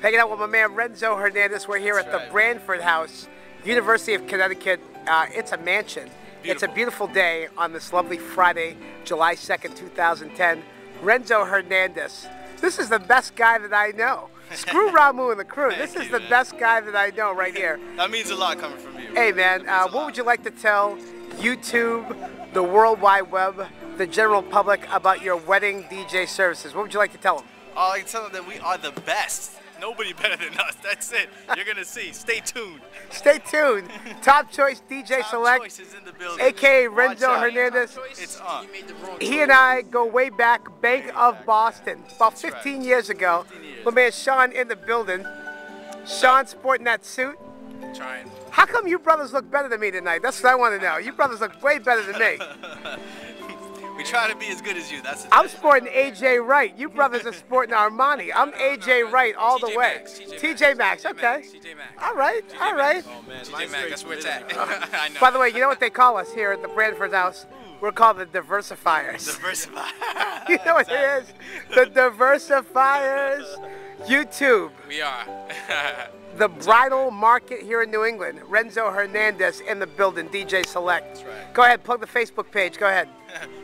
Hanging out with my man Renzo Hernandez. We're here at the Branford House, University of Connecticut. It's a mansion. Beautiful. It's a beautiful day on this lovely Friday, July 2nd, 2010. Renzo Hernandez. This is the best guy that I know. Screw Ramu and the crew. This is the best guy that I know right here. That means a lot coming from you. Hey man, what would you like to tell YouTube, the World Wide Web, the general public about your wedding DJ services? What would you like to tell them? I can tell them that we are the best. Nobody better than us. That's it. You're going to see. Stay tuned. Stay tuned. Top Choice DJ Select, Choice is in the building. a.k.a. Renzo Hernandez. It's on. He and I go way back, Bank of Boston, about 15 years ago. My man Sean in the building. Sean sporting that suit. Trying. How come you brothers look better than me tonight? That's what I want to know. You brothers look way better than me. We try to be as good as you. That's I'm sporting AJ Wright. You brothers are sporting Armani. I'm AJ Wright all the way. TJ Maxx, okay. TJ Maxx. All right, all right. Oh man, TJ Maxx, that's where it's at. I know. By the way, you know what they call us here at the Branford House? We're called the Diversifiers. Diversifiers. You know what it is? The Diversifiers. YouTube. We are. The bridal market here in New England. Renzo Hernandez in the building, DJ Select. That's right. Go ahead, plug the Facebook page. Go ahead.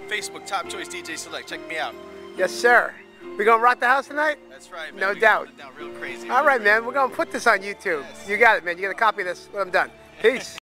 Facebook, Top Choice DJ Select. Check me out. Yes, sir. We gonna rock the house tonight? That's right, man. No doubt. Real crazy. All right, man. We're gonna put this on YouTube. Yes. You got it, man. You got to copy this when I'm done. Peace.